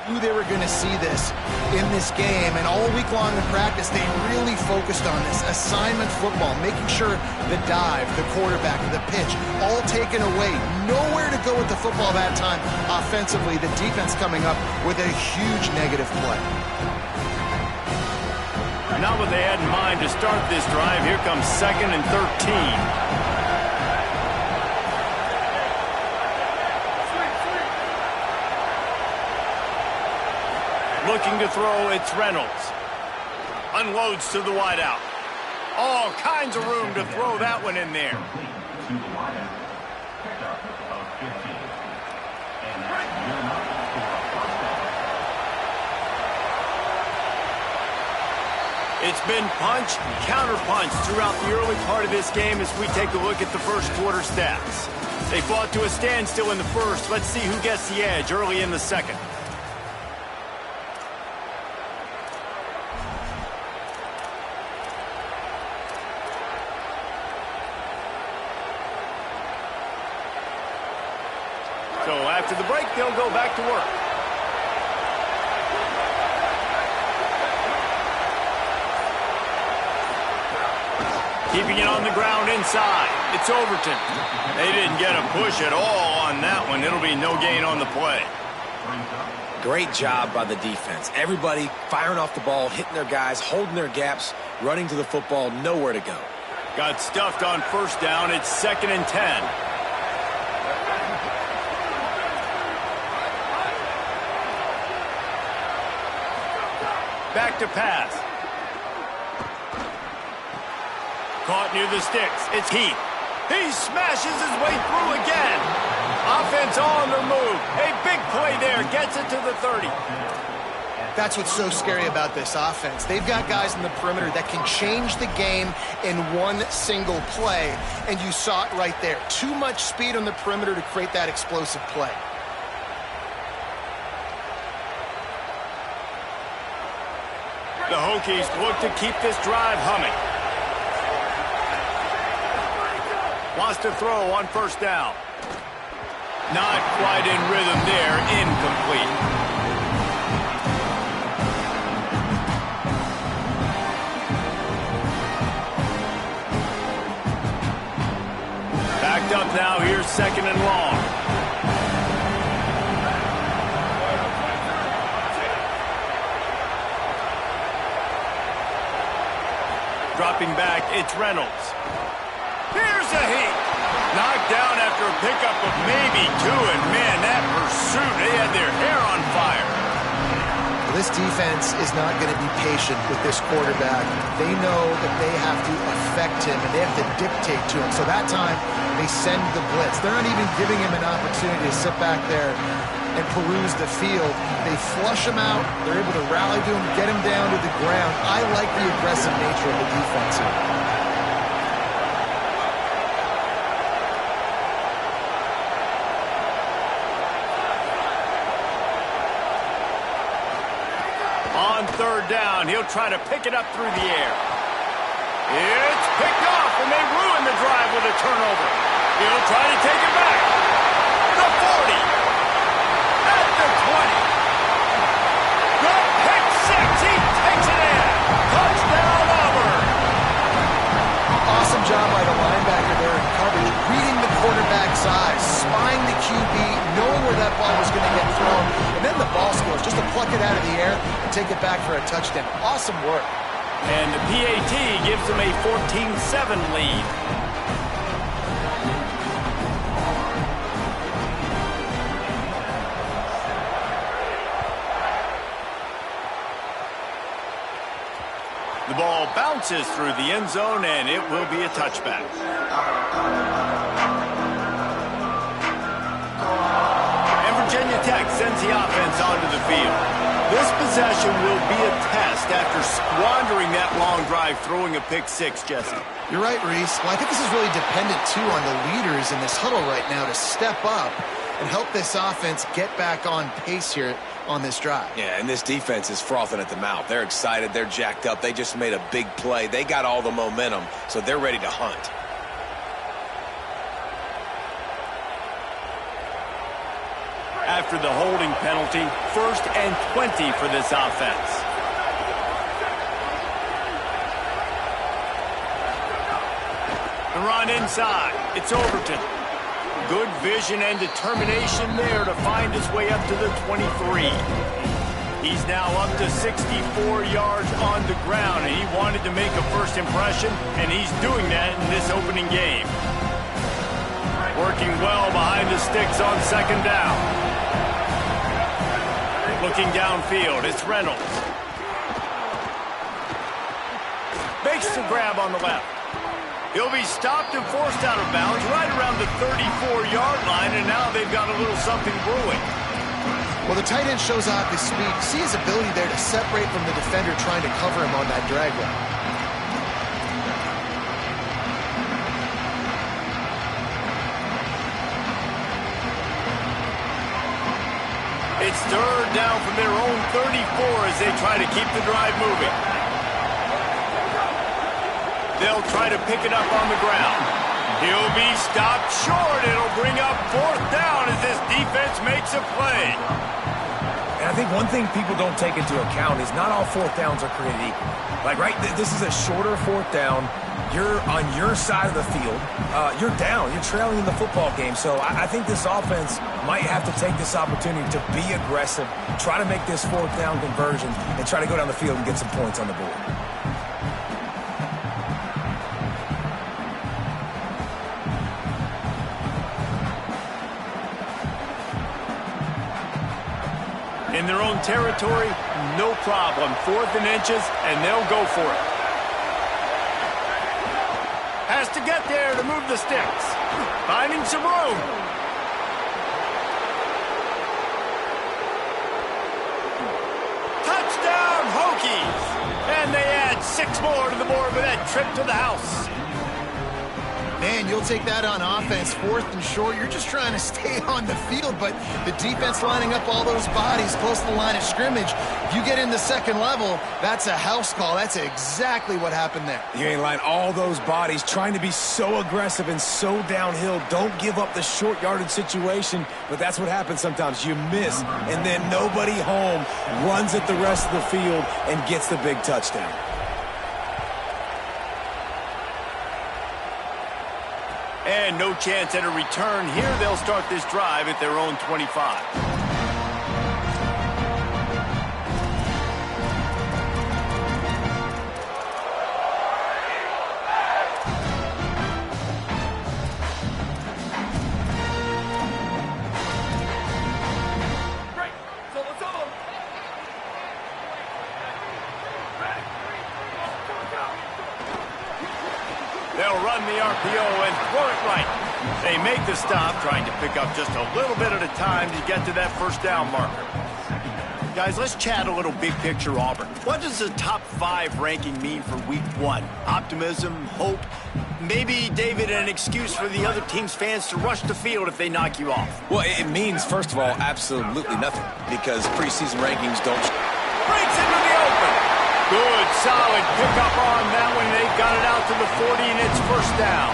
knew they were going to see this in this game, and all week long in practice, they really focused on this assignment football, making sure the dive, the quarterback, the pitch, all taken away. Nowhere to go with the football that time offensively. The defense coming up with a huge negative play. Not what they had in mind to start this drive. Here comes 2nd and 13. Looking to throw, it's Reynolds. Unloads to the wideout. All kinds of room to throw that one in there. It's been punch, counter-punch throughout the early part of this game as we take a look at the first quarter stats. They fought to a standstill in the first. Let's see who gets the edge early in the second. So after the break, they'll go back to work. Keeping it on the ground inside. It's Overton. They didn't get a push at all on that one. It'll be no gain on the play. Great job by the defense. Everybody firing off the ball, hitting their guys, holding their gaps, running to the football, nowhere to go. Got stuffed on first down. It's 2nd and 10. Back to pass. Caught near the sticks. It's Heath. He smashes his way through again. Offense on the move. A big play there. Gets it to the 30. That's what's so scary about this offense. They've got guys in the perimeter that can change the game in one single play. And you saw it right there. Too much speed on the perimeter to create that explosive play. The Hokies look to keep this drive humming. Wants to throw on first down. Not quite in rhythm there. Incomplete. Backed up now. Here's 2nd and long. Dropping back, it's Reynolds. Here's a Heath. Knocked down after a pickup of maybe 2, and man, that pursuit, they had their hair on fire. This defense is not going to be patient with this quarterback. They know that they have to affect him, and they have to dictate to him. So that time, they send the blitz. They're not even giving him an opportunity to sit back there and peruse the field. They flush him out. They're able to rally to him, get him down to the ground. I like the aggressive nature of the defense here. On third down, he'll try to pick it up through the air. It's picked off, and they ruin the drive with a turnover. He'll try to take it back. The 40. At the 20. The pick six. He takes it in. Touchdown, Auburn. Awesome job by the linebacker there in coverage, reading the quarterback's eyes, spying the QB, knowing where that ball was going to get thrown, and then the ball scores, just to pluck it out of the air and take it back for a touchdown. Awesome work. And the PAT gives them a 14-7 lead. The ball bounces through the end zone, and it will be a touchback. And Virginia Tech sends the offense onto the field. This possession will be a test after squandering that long drive, throwing a pick six, Jesse. You're right, Reese. Well, I think this is really dependent, too, on the leaders in this huddle right now to step up and help this offense get back on pace here on this drive. Yeah, and this defense is frothing at the mouth. They're excited. They're jacked up. They just made a big play. They got all the momentum, so they're ready to hunt. After the holding penalty, 1st and 20 for this offense. The run inside. It's Overton. Good vision and determination there to find his way up to the 23. He's now up to 64 yards on the ground, and he wanted to make a first impression, and he's doing that in this opening game. Working well behind the sticks on 2nd down. Looking downfield, it's Reynolds. Makes the grab on the left. He'll be stopped and forced out of bounds right around the 34-yard line, and now they've got a little something brewing. Well, the tight end shows off his speed. See his ability there to separate from the defender trying to cover him on that drag route. It's 3rd down from their own 34 as they try to keep the drive moving. They'll try to pick it up on the ground. He'll be stopped short. It'll bring up 4th down as this defense makes a play. And I think one thing people don't take into account is not all 4th downs are created equal. Like, right, this is a shorter 4th down. You're on your side of the field. You're down. You're trailing in the football game. So I think this offense might have to take this opportunity to be aggressive, try to make this 4th down conversion, and try to go down the field and get some points on the board. In their own territory, no problem. 4th and inches, and they'll go for it. Has to get there to move the sticks. Finding some room. Touchdown, Hokies! And they add 6 more to the board with that trip to the house. Man, you'll take that on offense, 4th and short. You're just trying to stay on the field, but the defense lining up all those bodies close to the line of scrimmage. If you get in the 2nd level, that's a house call. That's exactly what happened there. You ain't lying. All those bodies trying to be so aggressive and so downhill. Don't give up the short yardage situation, but that's what happens sometimes. You miss, and then nobody home runs at the rest of the field and gets the big touchdown. And no chance at a return here. They'll start this drive at their own 25. They'll run the RPO and throw it right. They make the stop, trying to pick up just a little bit at a time to get to that 1st down marker. Guys, let's chat a little big picture Auburn. What does the top 5 ranking mean for week 1? Optimism, hope, maybe, David, an excuse for the other team's fans to rush the field if they knock you off? Well, it means, first of all, absolutely nothing, because preseason rankings don't... Breaks into the open. Good, solid pickup on that one. They've got it out to the 40, and it's 1st down.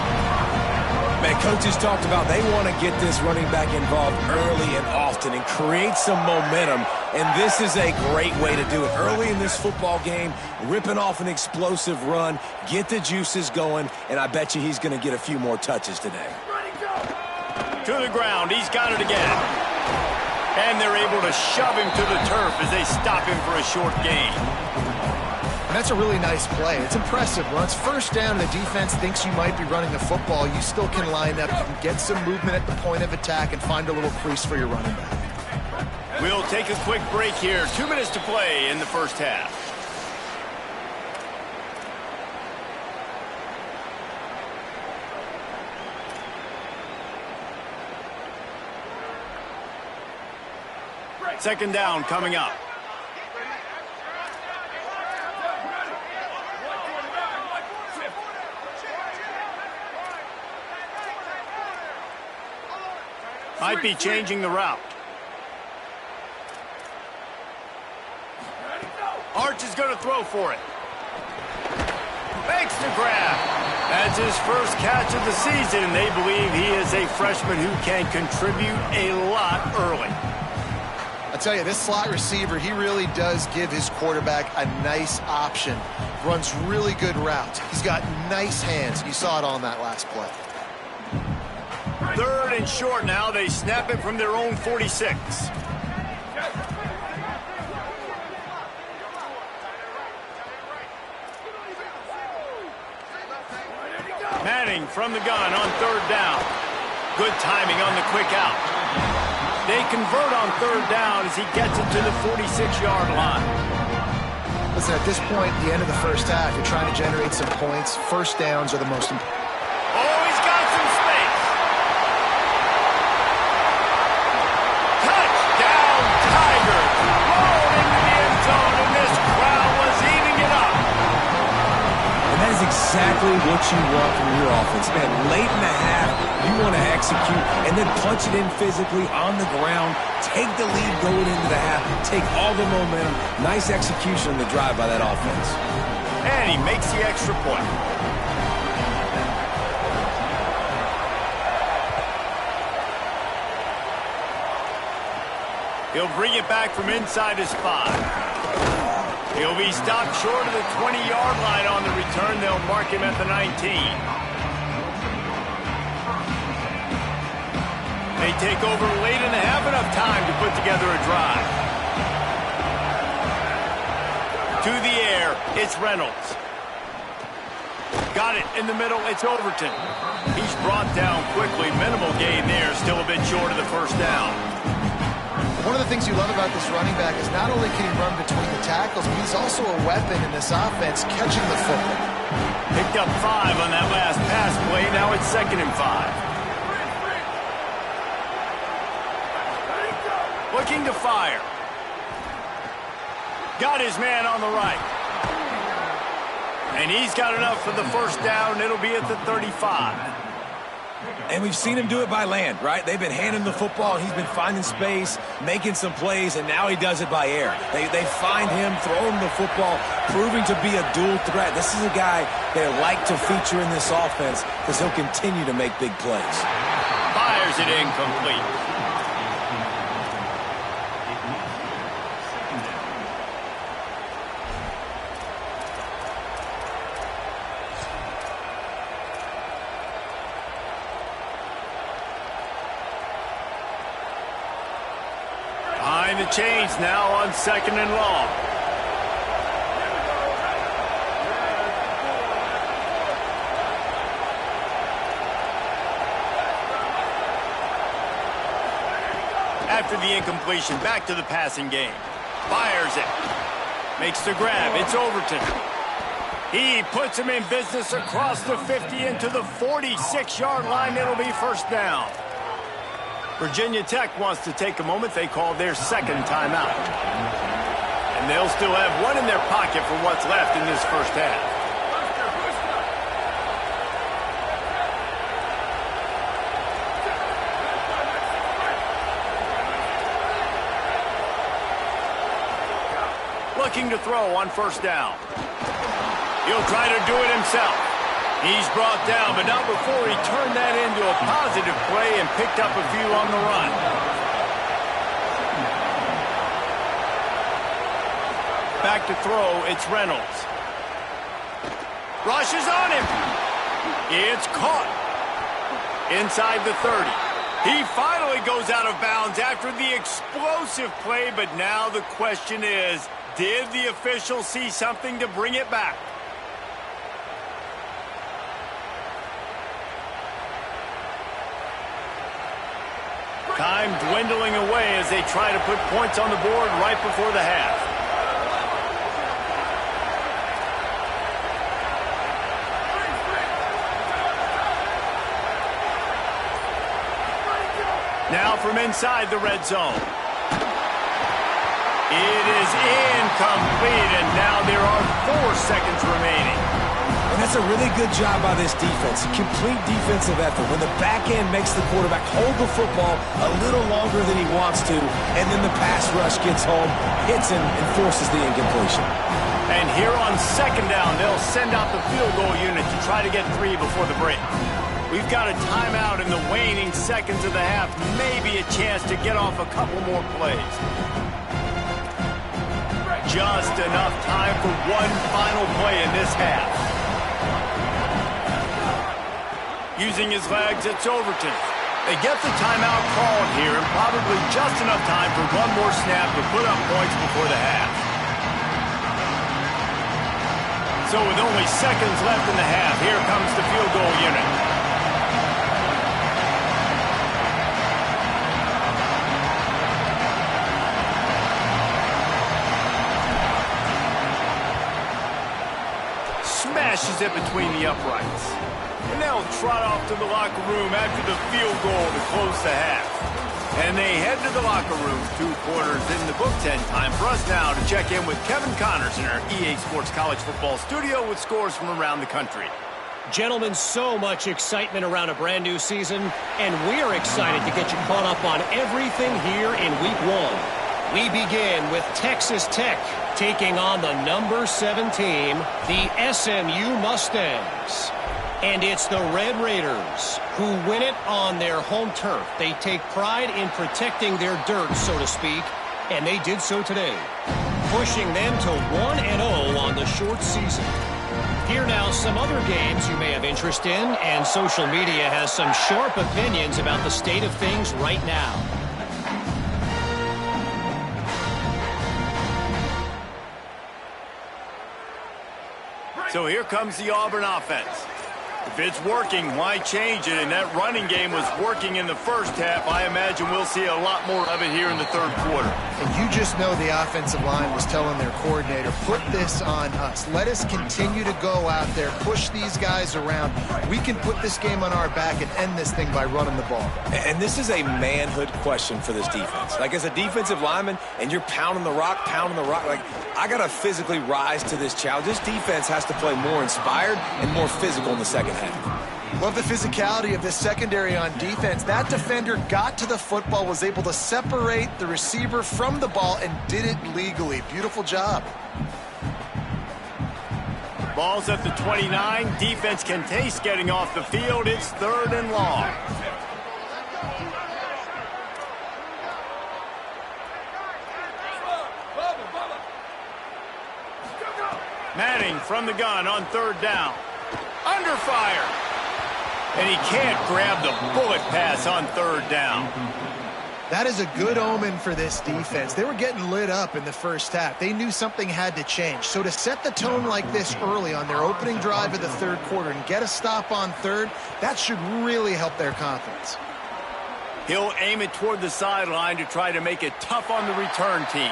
Man, coaches talked about they want to get this running back involved early and often and create some momentum, and this is a great way to do it. Early in this football game, ripping off an explosive run, get the juices going, and I bet you he's going to get a few more touches today. To the ground, he's got it again. And they're able to shove him to the turf as they stop him for a short gain. And that's a really nice play. It's impressive. Once 1st down and the defense thinks you might be running the football, you still can line up. You can get some movement at the point of attack and find a little crease for your running back. We'll take a quick break here. 2 minutes to play in the 1st half. Second down coming up. Might be changing the route. Arch is going to throw for it. Makes the grab. That's his first catch of the season. They believe he is a freshman who can contribute a lot early. tell you, this slot receiver, he really does give his quarterback a nice option. Runs really good routes. He's got nice hands. You saw it on that last play. 3rd and short now. They snap it from their own 46. Manning from the gun on 3rd down. Good timing on the quick out. They convert on 3rd down as he gets it to the 46-yard line. Listen, at this point, the end of the first half, you're trying to generate some points. First downs are the most important. Oh, he's got some space. Touchdown, Tigers. Rolled into the end zone, and this crowd was eating it up. And that is exactly what you want from your offense, man. Late in the half, you want to execute and then punch it in physically on the ground. Take the lead going into the half. Take all the momentum. Nice execution on the drive by that offense. And he makes the extra point. He'll bring it back from inside his 5. He'll be stopped short of the 20-yard line on the return. They'll mark him at the 19. They take over late in the half, enough time to put together a drive. To the air, it's Reynolds. Got it in the middle, it's Overton. He's brought down quickly. Minimal gain there, still a bit short of the first down. One of the things you love about this running back is not only can he run between the tackles, but he's also a weapon in this offense, catching the football. Picked up 5 on that last pass play. Now it's 2nd and 5. Looking to fire. Got his man on the right. And he's got enough for the first down. It'll be at the 35. And we've seen him do it by land, right? They've been handing the football, and he's been finding space, making some plays, and now he does it by air. They find him, throw him the football, proving to be a dual threat. This is a guy they like to feature in this offense because he'll continue to make big plays. Fires it incomplete. The change now on 2nd and long. After the incompletion, back to the passing game. Fires it. Makes the grab. It's Overton. He puts him in business across the 50 into the 46-yard line. It'll be first down. Virginia Tech wants to take a moment. They call their 2nd timeout. And they'll still have one in their pocket for what's left in this first half. Looking to throw on first down. He'll try to do it himself. He's brought down, but not before he turned that into a positive play and picked up a few on the run. Back to throw, it's Reynolds. Rushes on him. It's caught. Inside the 30. He finally goes out of bounds after the explosive play, but now the question is, did the official see something to bring it back? Time dwindling away as they try to put points on the board right before the half. Now from inside the red zone. It is incomplete, and now there are 4 seconds remaining. And that's a really good job by this defense. Complete defensive effort. When the back end makes the quarterback hold the football a little longer than he wants to, and then the pass rush gets home, hits him, and forces the incompletion. And here on 2nd down, they'll send out the field goal unit to try to get 3 before the break. We've got a timeout in the waning seconds of the half. Maybe a chance to get off a couple more plays. Just enough time for one final play in this half. Using his legs, it's Overton. They get the timeout called here, and probably just enough time for one more snap to put up points before the half. So with only seconds left in the half, here comes the field goal unit. Smashes it between the uprights. And they'll trot off to the locker room after the field goal to close the half. And they head to the locker room. 2 quarters in the book. 10 time for us now to check in with Kevin Connors in our EA Sports College Football studio with scores from around the country. Gentlemen, so much excitement around a brand new season, and we're excited to get you caught up on everything here in Week 1. We begin with Texas Tech taking on the number 7 team, the SMU Mustangs. And it's the Red Raiders who win it on their home turf. They take pride in protecting their dirt, so to speak, and they did so today, pushing them to 1-0 on the short season. Here now some other games you may have interest in, and social media has some sharp opinions about the state of things right now. So here comes the Auburn offense. If it's working, why change it? And that running game was working in the first half. I imagine we'll see a lot more of it here in the third quarter. And you just know the offensive line was telling their coordinator, put this on us. Let us continue to go out there, push these guys around. We can put this game on our back and end this thing by running the ball. And this is a manhood question for this defense. Like, as a defensive lineman, and you're pounding the rock, like, I got to physically rise to this challenge. This defense has to play more inspired and more physical in the second half. Love the physicality of this secondary on defense. That defender got to the football, was able to separate the receiver from the ball, and did it legally. Beautiful job. Ball's at the 29. Defense can taste getting off the field. It's 3rd and long. Manning from the gun on 3rd down. Under fire. And he can't grab the bullet pass on 3rd down. That is a good omen for this defense. They were getting lit up in the first half. They knew something had to change. So to set the tone like this early on their opening drive of the third quarter and get a stop on 3rd, that should really help their confidence. He'll aim it toward the sideline to try to make it tough on the return team.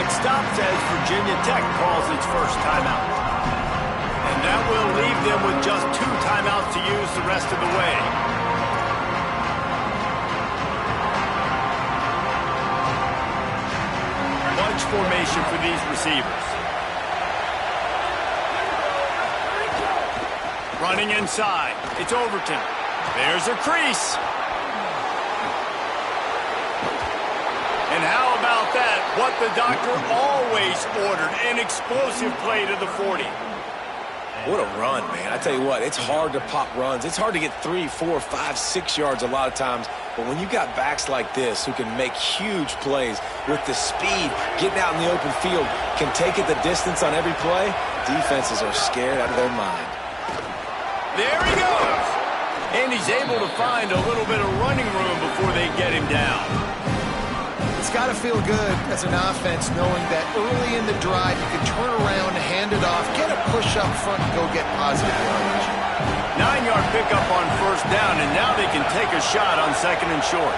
Stops as Virginia Tech calls its first timeout. And that will leave them with just 2 timeouts to use the rest of the way. Bunch formation for these receivers. Running inside. It's Overton. There's a crease. And how about that? What the doctor always ordered, an explosive play to the 40. What a run, man. I tell you what, it's hard to pop runs. It's hard to get 3, 4, 5, 6 yards a lot of times. But when you got backs like this who can make huge plays with the speed, getting out in the open field, can take it the distance on every play, defenses are scared out of their mind. There he goes. And he's able to find a little bit of running room before they get him down. It's got to feel good as an offense knowing that early in the drive you can turn around, hand it off, get a push up front, and go get positive yardage. 9-yard pickup on 1st down, and now they can take a shot on 2nd and short.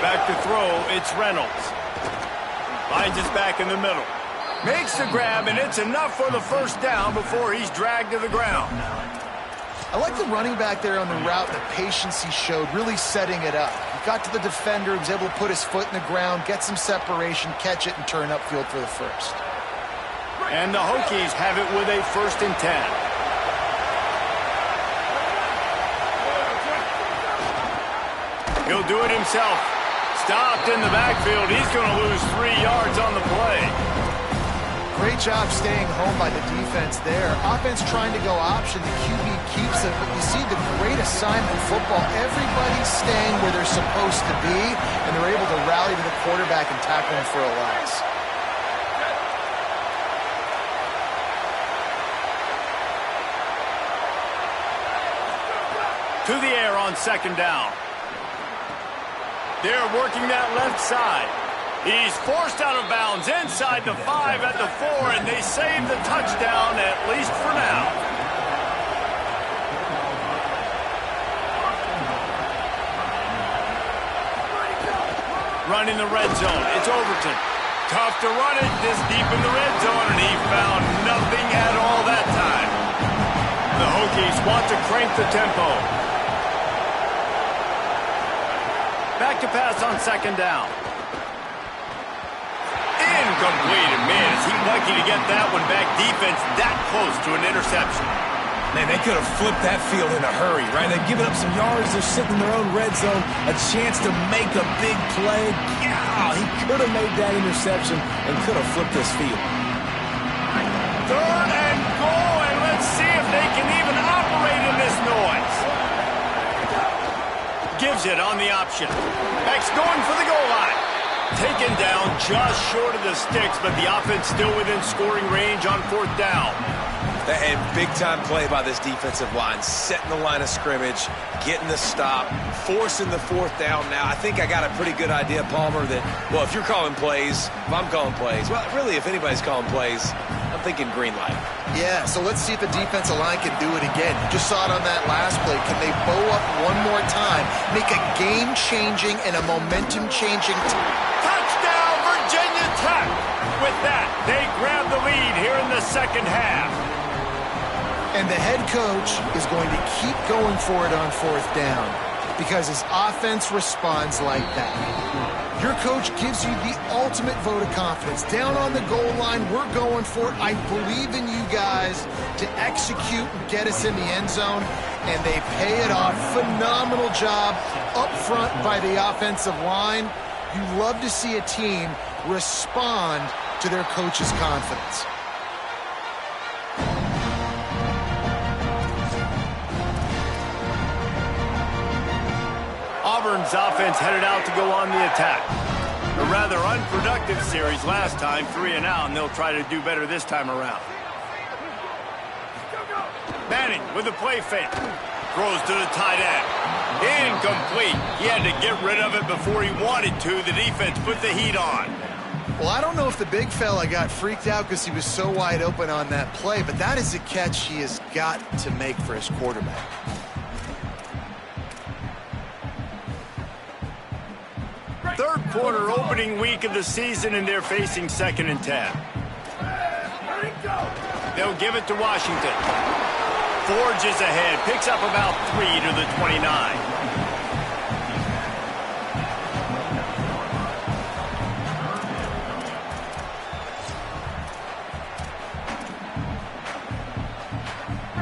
Back to throw, it's Reynolds. Finds his back in the middle. Makes the grab, and it's enough for the 1st down before he's dragged to the ground. I like the running back there on the route, the patience he showed, really setting it up. He got to the defender, he was able to put his foot in the ground, get some separation, catch it, and turn upfield for the first. And the Hokies have it with a 1st and 10. He'll do it himself. Stopped in the backfield. He's going to lose 3 yards on the play. Great job staying home by the defense there. Offense trying to go option. The QB keeps it, but you see the great assignment football. Everybody's staying where they're supposed to be, and they're able to rally to the quarterback and tackle him for a loss. To the air on 2nd down. They're working that left side. He's forced out of bounds inside the 5 at the 4, and they save the touchdown, at least for now. Running the red zone. It's Overton. Tough to run it this deep in the red zone, and he found nothing at all that time. The Hokies want to crank the tempo. Back to pass on 2nd down. Incomplete, and man, is he lucky to get that one back. Defense that close to an interception. Man, they could have flipped that field in a hurry, right? They've given up some yards. They're sitting in their own red zone. A chance to make a big play. Yeah, he could have made that interception and could have flipped this field. 3rd and goal, and let's see if they can even operate in this noise. Gives it on the option. Beck's going for the goal line. Taken down just short of the sticks, but the offense still within scoring range on 4th down. And big-time play by this defensive line. Setting the line of scrimmage, getting the stop, forcing the 4th down now. I think I got a pretty good idea, Palmer, that, well, if you're calling plays, if I'm calling plays, well, really, if anybody's calling plays, I'm thinking green light. Yeah, so let's see if the defensive line can do it again. You just saw it on that last play. Can they bow up one more time, make a game-changing and a momentum-changing Touchdown, Virginia Tech! With that, they grab the lead here in the 2nd half. And the head coach is going to keep going for it on 4th down because his offense responds like that. Your coach gives you the ultimate vote of confidence. Down on the goal line, we're going for it. I believe in you guys to execute and get us in the end zone, and they pay it off. Phenomenal job up front by the offensive line. You love to see a team respond to their coach's confidence. Auburn's offense headed out to go on the attack. A rather unproductive series last time, 3 and out, and they'll try to do better this time around. Manning with a play fake. Throws to the tight end. Incomplete. He had to get rid of it before he wanted to. The defense put the heat on. Well, I don't know if the big fella got freaked out because he was so wide open on that play, but that is a catch he has got to make for his quarterback. Third quarter, opening week of the season, and they're facing 2nd and 10. They'll give it to Washington. Forges ahead, picks up about 3 to the 29.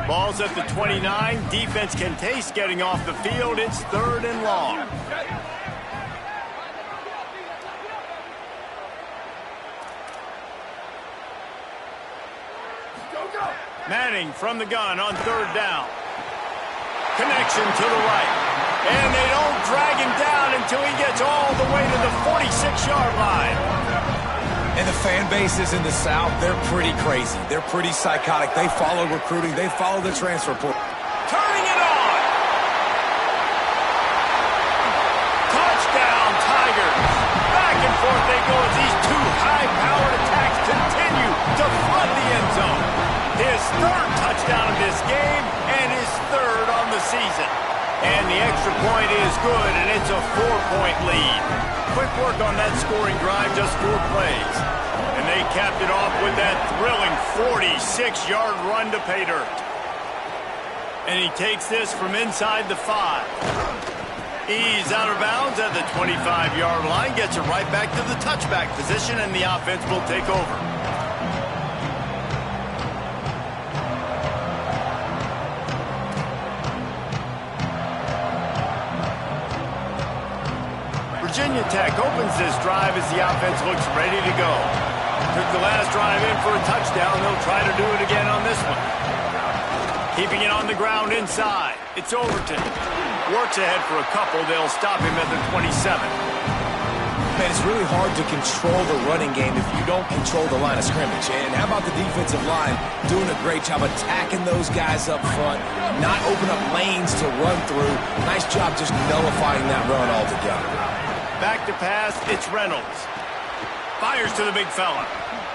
Ball's at the 29. Defense can taste getting off the field. It's 3rd and long. Manning from the gun on 3rd down. Connection to the right. And they don't drag him down until he gets all the way to the 46-yard line. And the fan bases in the South, they're pretty crazy. They're pretty psychotic. They follow recruiting. They follow the transfer portal. Turning it on. Touchdown, Tigers. Back and forth they go as these 2 high-powered attacks continue to flood the end zone. His 3rd touchdown of this game and his 3rd on the season. And the extra point is good, and it's a 4-point lead. Quick work on that scoring drive, just 4 plays. And they capped it off with that thrilling 46-yard run to pay dirt. And he takes this from inside the 5. He's out of bounds at the 25-yard line, gets it right back to the touchback position, and the offense will take over. Virginia Tech opens this drive as the offense looks ready to go. Took the last drive in for a touchdown. They'll try to do it again on this one. Keeping it on the ground inside. It's Overton. Works ahead for a couple. They'll stop him at the 27. Man, it's really hard to control the running game if you don't control the line of scrimmage. And how about the defensive line doing a great job attacking those guys up front, not open up lanes to run through. Nice job just nullifying that run altogether. Back to pass, it's Reynolds. Fires to the big fella.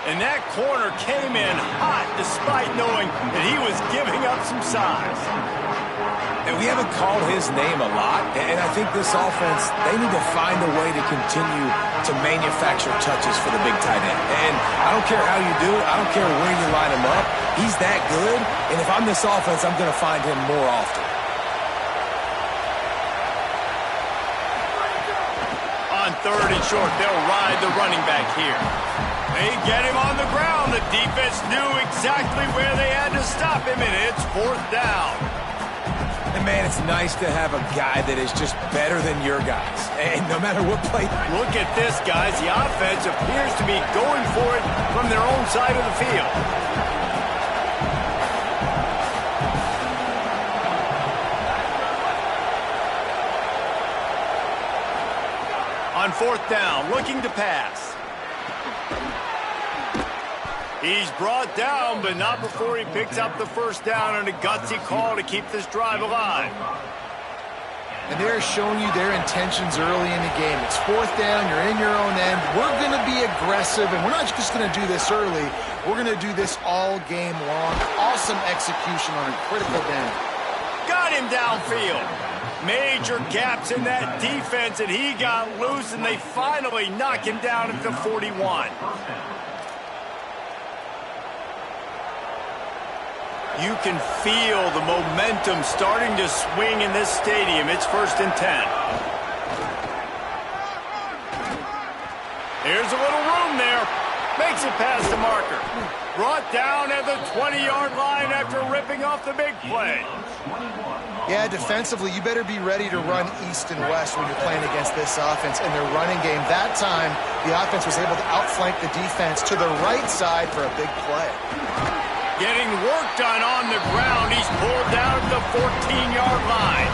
And that corner came in hot despite knowing that he was giving up some size. And we haven't called his name a lot, and I think this offense, they need to find a way to continue to manufacture touches for the big tight end. And I don't care how you do it. I don't care where you line him up. He's that good, and if I'm this offense, I'm going to find him more often. On 3rd and short, they'll ride the running back here. They get him on the ground. The defense knew exactly where they had to stop him, and it's 4th down. And, man, it's nice to have a guy that is just better than your guys. And no matter what play... Look at this, guys. The offense appears to be going for it from their own side of the field. On 4th down, looking to pass. He's brought down, but not before he picks up the 1st down and a gutsy call to keep this drive alive. And they're showing you their intentions early in the game. It's 4th down, you're in your own end. We're going to be aggressive, and we're not just going to do this early. We're going to do this all game long. Awesome execution on a critical down. Got him downfield. Major gaps in that defense, and he got loose, and they finally knock him down at the 41. You can feel the momentum starting to swing in this stadium. It's 1st and 10. Here's a little room there. Makes it past the marker. Brought down at the 20-yard line after ripping off the big play. Yeah, defensively, you better be ready to run east and west when you're playing against this offense and their running game. That time, the offense was able to outflank the defense to the right side for a big play. Getting work done on the ground. He's pulled down at the 14-yard line.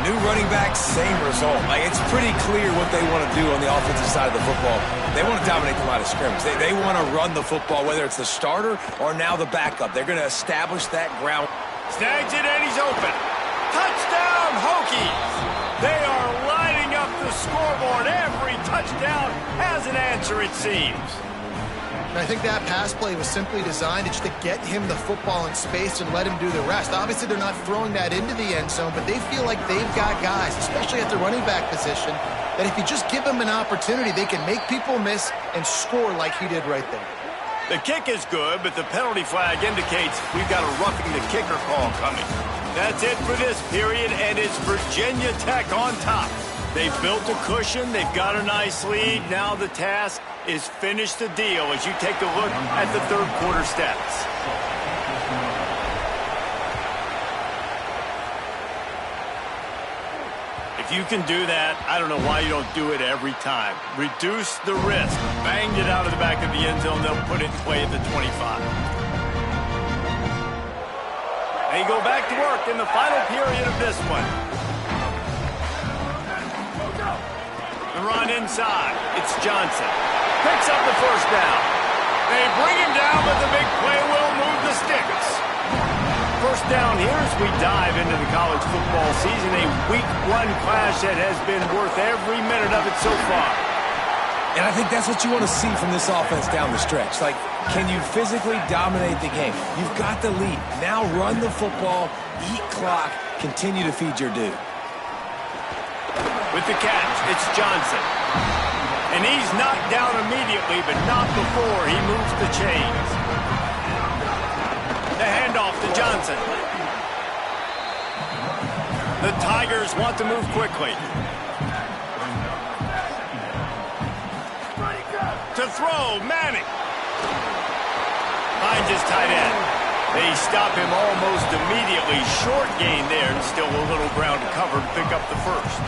New running back, same result. Like, it's pretty clear what they want to do on the offensive side of the football. They want to dominate the line of scrimmage. They want to run the football, whether it's the starter or now the backup. They're going to establish that ground. Snags it, and he's open. Touchdown, Hokies! They are lining up the scoreboard. Every touchdown has an answer, it seems. And I think that pass play was simply designed just to get him the football in space and let him do the rest. Obviously, they're not throwing that into the end zone, but they feel like they've got guys, especially at the running back position, that if you just give them an opportunity, they can make people miss and score like he did right there. The kick is good, but the penalty flag indicates we've got a roughing the kicker call coming. That's it for this period, and it's Virginia Tech on top. They've built a cushion. They've got a nice lead. Now the task is finish the deal as you take a look at the 3rd quarter stats. If you can do that, I don't know why you don't do it every time. Reduce the risk. Banged it out of the back of the end zone. They'll put it in play at the 25. They go back to work in the final period of this one. The run inside. It's Johnson. Picks up the 1st down. They bring him down, but the big play will move the sticks. 1st down here as we dive into the college football season. A week 1 clash that has been worth every minute of it so far. And I think that's what you want to see from this offense down the stretch. Like, can you physically dominate the game? You've got the lead. Now run the football, eat clock, continue to feed your dude. With the catch, it's Johnson. And he's knocked down immediately, but not before he moves the chains. The handoff to Johnson. The Tigers want to move quickly. To throw, Manning. Finds his tight end. They stop him almost immediately. Short gain there, and still a little ground to cover to pick up the first.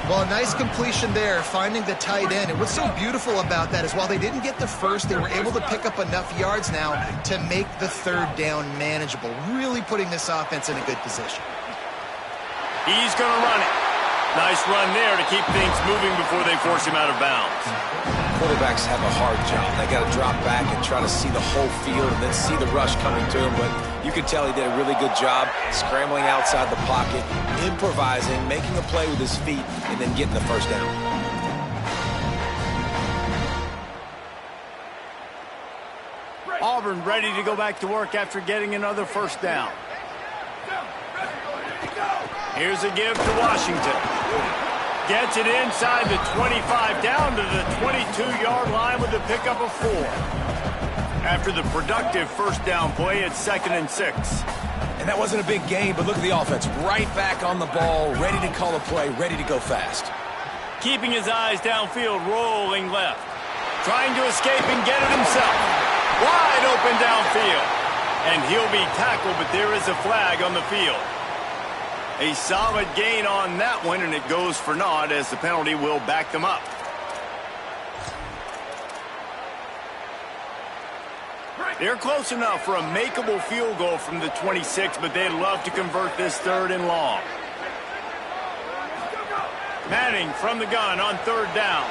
Well, a nice completion there, finding the tight end. And what's so beautiful about that is while they didn't get the first, they were able to pick up enough yards now to make the third down manageable, really putting this offense in a good position. He's going to run it. Nice run there to keep things moving before they force him out of bounds. Quarterbacks have a hard job. They got to drop back and try to see the whole field and then see the rush coming to him. But you can tell he did a really good job scrambling outside the pocket, improvising, making a play with his feet, and then getting the first down. Auburn ready to go back to work after getting another first down. Here's a give to Washington. Gets it inside the 25, down to the 22-yard line with a pickup of 4. After the productive first down play, it's 2nd and 6. And that wasn't a big gain, but look at the offense. Right back on the ball, ready to call a play, ready to go fast. Keeping his eyes downfield, rolling left. Trying to escape and get it himself. Wide open downfield. And he'll be tackled, but there is a flag on the field. A solid gain on that one, and it goes for naught as the penalty will back them up. They're close enough for a makeable field goal from the 26, but they'd love to convert this 3rd and long. Manning from the gun on 3rd down.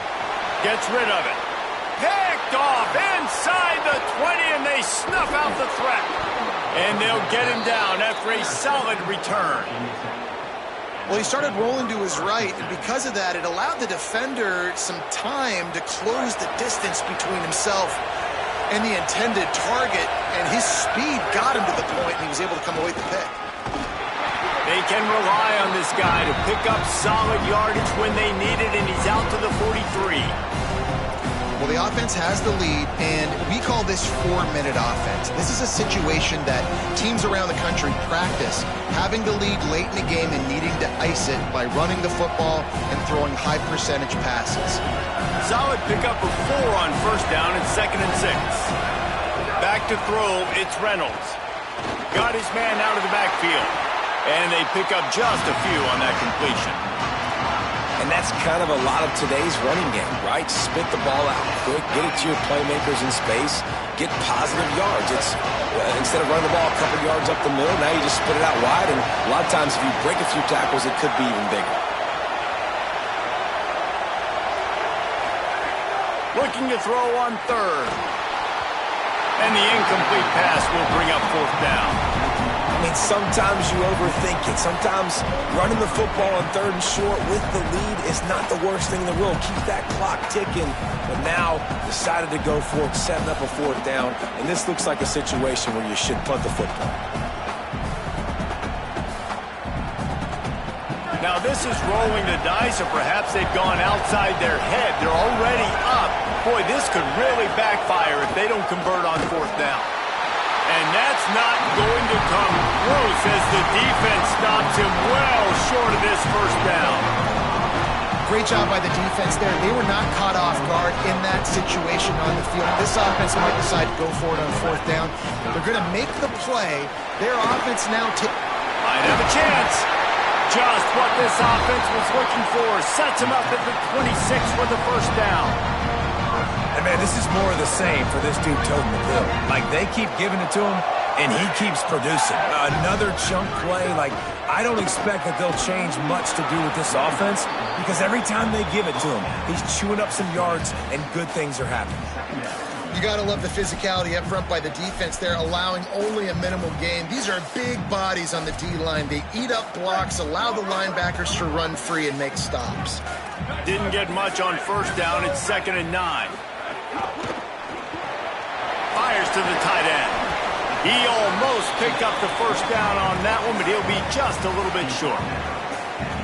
Gets rid of it. Picked off inside the 20, and they snuff out the threat. And they'll get him down after a solid return. Well, he started rolling to his right, and because of that, it allowed the defender some time to close the distance between himself and the intended target, and his speed got him to the point, and he was able to come away with the pick. They can rely on this guy to pick up solid yardage when they need it, and he's out to the 43. Well, the offense has the lead, and we call this 4-minute offense. This is a situation that teams around the country practice, having the lead late in the game and needing to ice it by running the football and throwing high-percentage passes. Solid pickup of 4 on first down and 2nd and 6. Back to throw, it's Reynolds. Got his man out of the backfield, and they pick up just a few on that completion. And that's kind of a lot of today's running game, right? Spit the ball out quick, get it to your playmakers in space, get positive yards. It's instead of running the ball a couple yards up the middle, now you just spit it out wide, and a lot of times if you break a few tackles, it could be even bigger. Looking to throw on 3rd. And the incomplete pass will bring up 4th down. I mean, sometimes you overthink it. Sometimes running the football on 3rd and short with the lead is not the worst thing in the world. Keep that clock ticking. But now decided to go for it, setting up a 4th down. And this looks like a situation where you should punt the football. Now this is rolling the dice, or perhaps they've gone outside their head. They're already up. Boy, this could really backfire if they don't convert on 4th down. And that's not going to come close as the defense stops him well short of this first down. Great job by the defense there. They were not caught off guard in that situation on the field. This offense might decide to go for it on 4th down. They're going to make the play. Their offense now might have a chance. Just what this offense was looking for. Sets him up at the 26 for the first down. And, man, this is more of the same for this dude toting the bill. Like, they keep giving it to him, and he keeps producing. Another chunk play. Like, I don't expect that they'll change much to do with this offense because every time they give it to him, he's chewing up some yards, and good things are happening. You got to love the physicality up front by the defense there, allowing only a minimal gain. These are big bodies on the D-line. They eat up blocks, allow the linebackers to run free and make stops. Didn't get much on first down. It's 2nd and 9. Fires to the tight end. He almost picked up the first down on that one, but he'll be just a little bit short.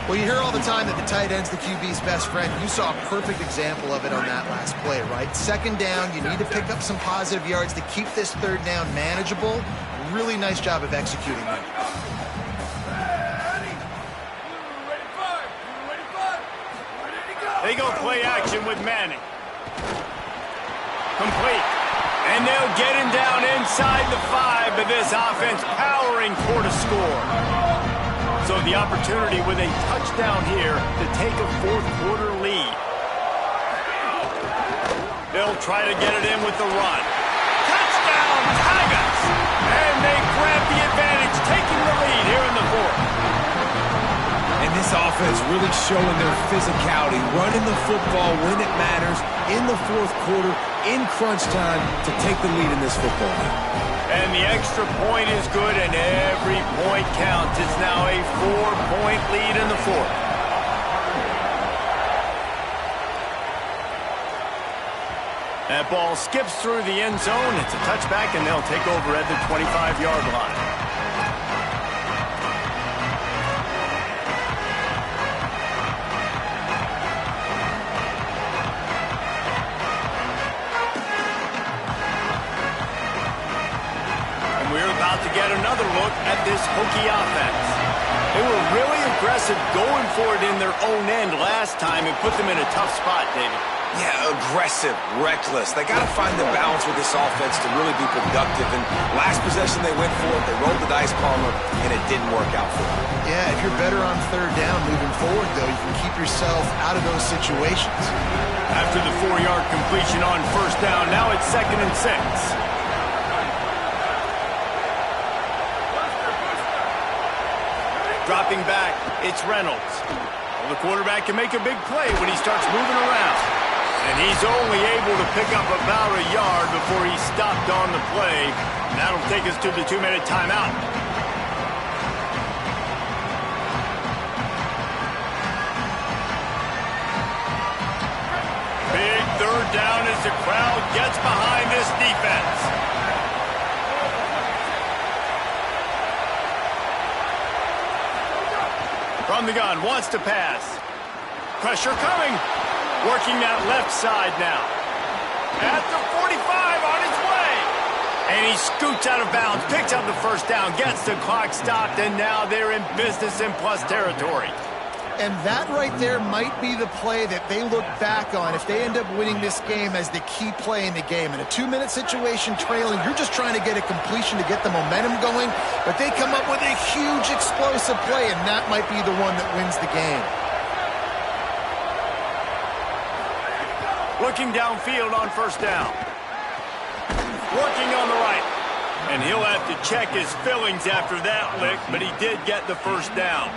Well, you hear all the time that the tight end's the QB's best friend. You saw a perfect example of it on that last play, right? 2nd down, you need to pick up some positive yards to keep this 3rd down manageable. Really nice job of executing that. They go play action with Manning. Complete. And they'll get him down inside the 5, but this offense powering for the score. So the opportunity with a touchdown here to take a fourth-quarter lead. They'll try to get it in with the run. Touchdown, Tigers! And they grab the advantage, taking the lead here in the fourth. And this offense really showing their physicality, running the football when it matters, in the fourth quarter, in crunch time, to take the lead in this football game. And the extra point is good, and every point counts. It's now a 4-point lead in the fourth. That ball skips through the end zone. It's a touchback, and they'll take over at the 25-yard line. To get another look at this Hokie offense. They were really aggressive going for it in their own end last time and put them in a tough spot, David. Yeah, aggressive, reckless. They got to find the balance with this offense to really be productive. And last possession they went for it, they rolled the dice, Palmer, and it didn't work out for them. Yeah, if you're better on third down moving forward, though, you can keep yourself out of those situations. After the 4-yard completion on first down, now it's 2nd and 6. Dropping back, it's Reynolds. Well, the quarterback can make a big play when he starts moving around. And he's only able to pick up about a yard before he's stopped on the play. And that'll take us to the 2-minute timeout. Big third down as the crowd gets behind this defense. From the gun, wants to pass. Pressure coming. Working that left side now. At the 45, on his way. And he scoots out of bounds, picks up the first down, gets the clock stopped, and now they're in business in plus territory. And that right there might be the play that they look back on if they end up winning this game as the key play in the game. In a 2-minute situation trailing, you're just trying to get a completion to get the momentum going, but they come up with a huge explosive play, and that might be the one that wins the game. Looking downfield on first down. Working on the right. And he'll have to check his fillings after that lick, but he did get the first down.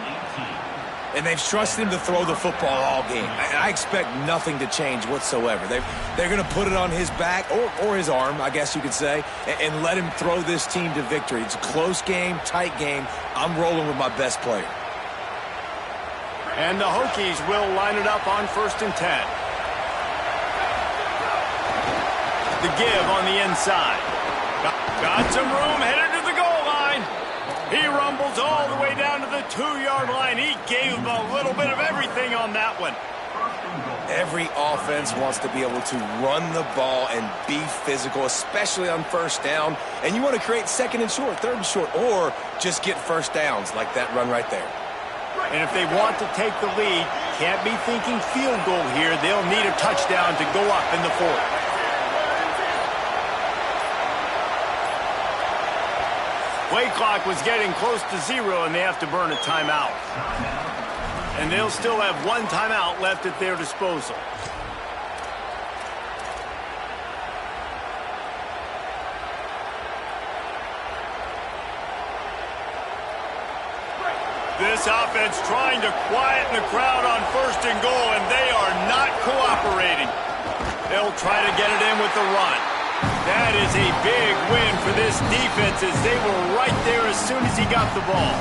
And they've trusted him to throw the football all game. I expect nothing to change whatsoever. They're going to put it on his back, or his arm, I guess you could say, and let him throw this team to victory. It's a close game, tight game. I'm rolling with my best player. And the Hokies will line it up on 1st and 10. The give on the inside. Got some room, headed to the goal line. He rumbles all the way down to the 2-yard line. He gave a little bit of everything on that one. Every offense wants to be able to run the ball and be physical, especially on first down. And you want to create 2nd and short, 3rd and short, or just get first downs like that run right there. And if they want to take the lead, can't be thinking field goal here. They'll need a touchdown to go up in the fourth. Play clock was getting close to 0, and they have to burn a timeout. And they'll still have 1 timeout left at their disposal. This offense trying to quieten the crowd on 1st and goal, and they are not cooperating. They'll try to get it in with the run. That is a big win for this defense as they were right there as soon as he got the ball.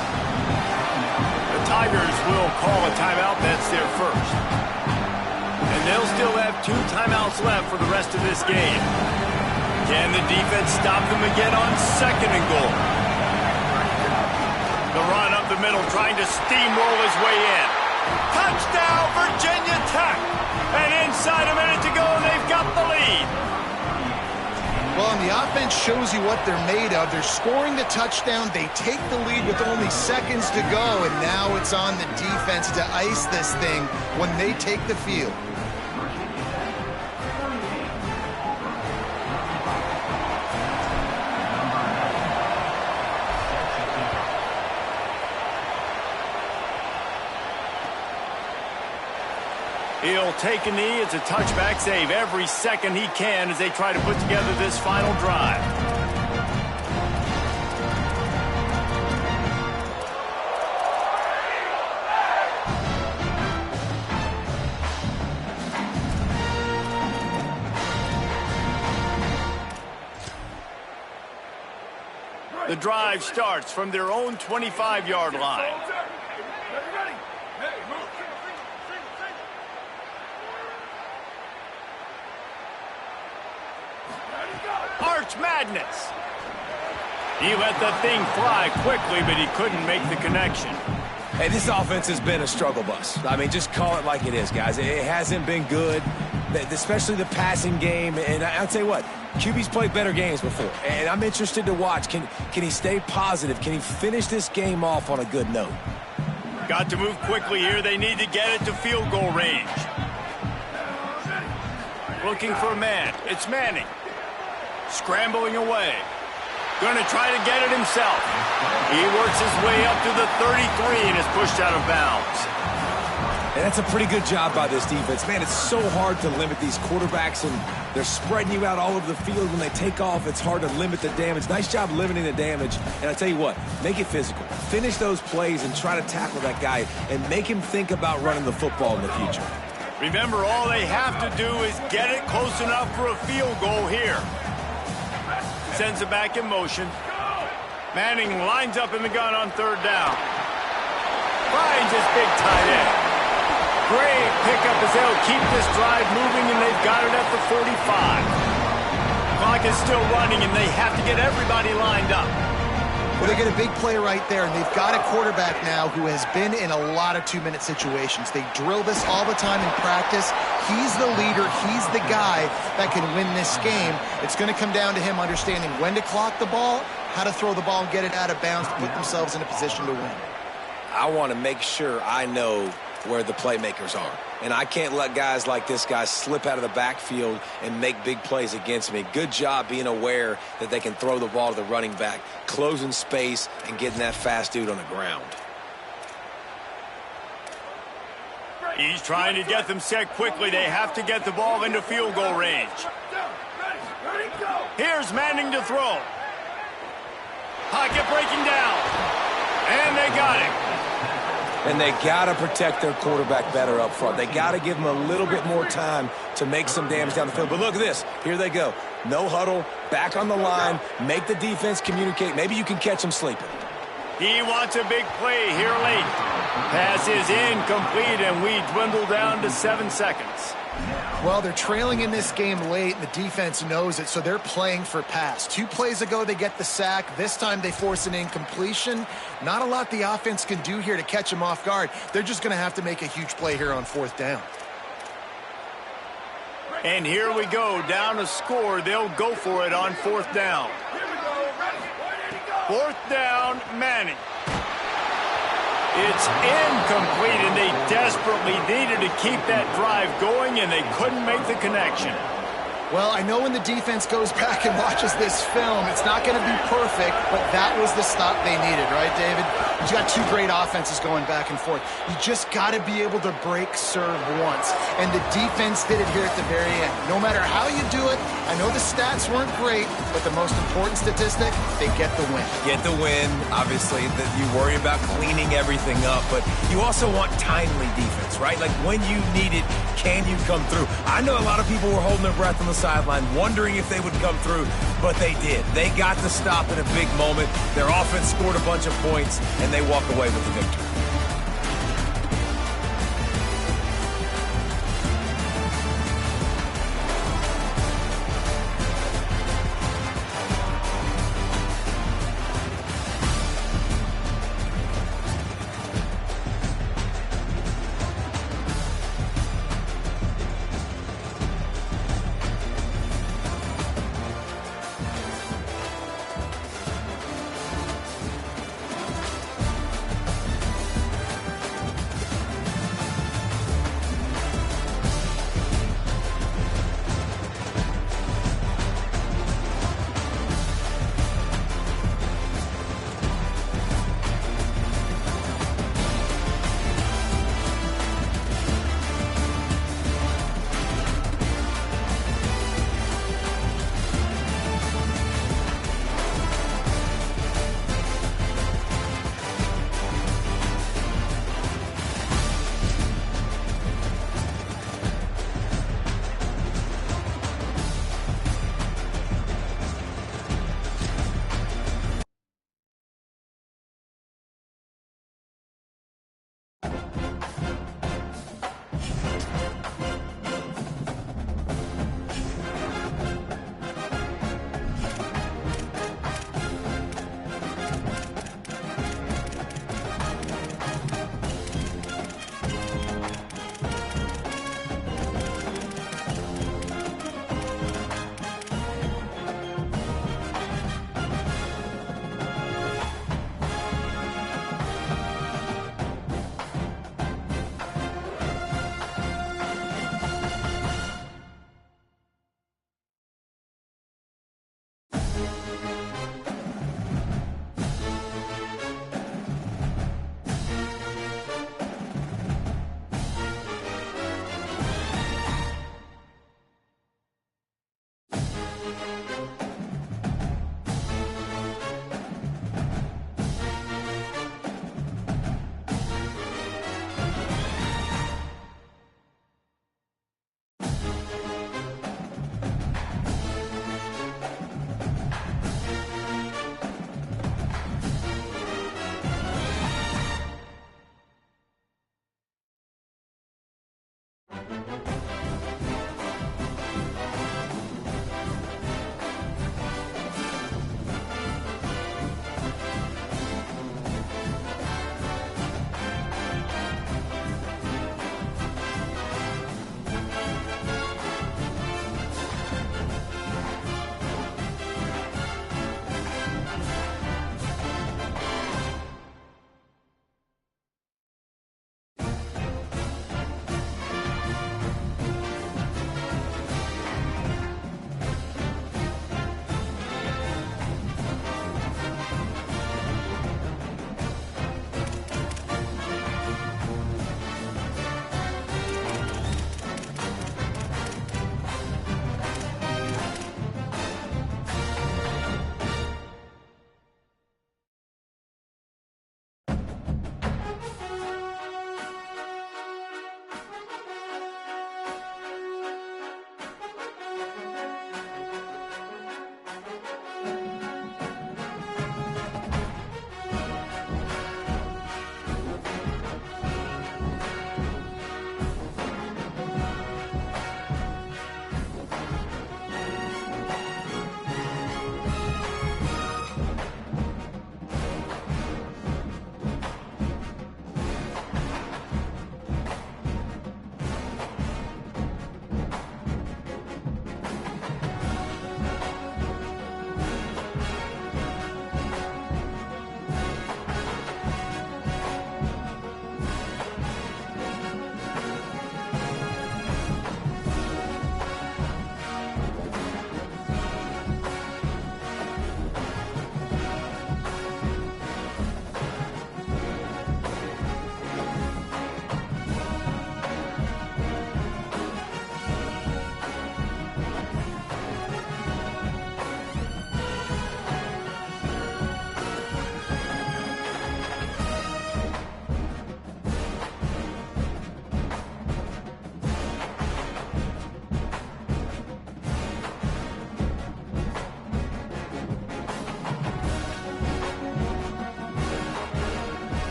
The Tigers will call a timeout. That's their first. And they'll still have 2 timeouts left for the rest of this game. Can the defense stop them again on 2nd and goal? The run up the middle, trying to steamroll his way in. Touchdown, Virginia Tech! And inside a minute to go, and they've got the lead. Well, and the offense shows you what they're made of. They're scoring the touchdown. They take the lead with only seconds to go, and now it's on the defense to ice this thing when they take the field. He'll take a knee. It's a touchback. Save every second he can as they try to put together this final drive. The drive starts from their own 25-yard line. Arch Madness. He let the thing fly quickly, but he couldn't make the connection. Hey, this offense has been a struggle bus. I mean, just call it like it is, guys. It hasn't been good, especially the passing game. And I'll tell you what, QB's played better games before. And I'm interested to watch. Can he stay positive? Can he finish this game off on a good note? Got to move quickly here. They need to get it to field goal range. Looking for a man. It's Manning. Scrambling away. Going to try to get it himself. He works his way up to the 33 and is pushed out of bounds. And that's a pretty good job by this defense. Man, it's so hard to limit these quarterbacks, and they're spreading you out all over the field. When they take off, it's hard to limit the damage. Nice job limiting the damage. And I tell you what, make it physical. Finish those plays and try to tackle that guy and make him think about running the football in the future. Remember, all they have to do is get it close enough for a field goal here. Sends it back in motion. Manning lines up in the gun on third down. Finds his big tight end. Great pickup as they'll keep this drive moving, and they've got it at the 45. Clock is still running, and they have to get everybody lined up. Well, they get a big play right there, and they've got a quarterback now who has been in a lot of two-minute situations. They drill this all the time in practice. He's the leader. He's the guy that can win this game. It's going to come down to him understanding when to clock the ball, how to throw the ball and get it out of bounds to put themselves in a position to win. I want to make sure I know where the playmakers are. And I can't let guys like this guy slip out of the backfield and make big plays against me. Good job being aware that they can throw the ball to the running back, closing space, and getting that fast dude on the ground. He's trying to get them set quickly. They have to get the ball into field goal range. Here's Manning to throw. Pocket breaking down. And they got him. And they got to protect their quarterback better up front. They got to give him a little bit more time to make some damage down the field. But look at this. Here they go. No huddle, back on the line, make the defense communicate. Maybe you can catch them sleeping. He wants a big play here late. Pass is incomplete, and we dwindle down to 7 seconds. Well, they're trailing in this game late, and the defense knows it, so they're playing for pass. 2 plays ago, they get the sack. This time, they force an incompletion. Not a lot the offense can do here to catch them off guard. They're just going to have to make a huge play here on 4th down. And here we go, down a score. They'll go for it on 4th down. 4th down, Manning. It's incomplete, and they desperately needed to keep that drive going, and they couldn't make the connection. Well, I know when the defense goes back and watches this film, it's not going to be perfect, but that was the stop they needed, right, David? You got 2 great offenses going back and forth. You just got to be able to break serve once, and the defense did it here at the very end. No matter how you do it, I know the stats weren't great, but the most important statistic, they get the win. Get the win. Obviously, you worry about cleaning everything up, but you also want timely defense, right? Like when you need it, can you come through? I know a lot of people were holding their breath on the sideline, wondering if they would come through, but they did. They got the stop in a big moment. Their offense scored a bunch of points, and they walk away with the victory.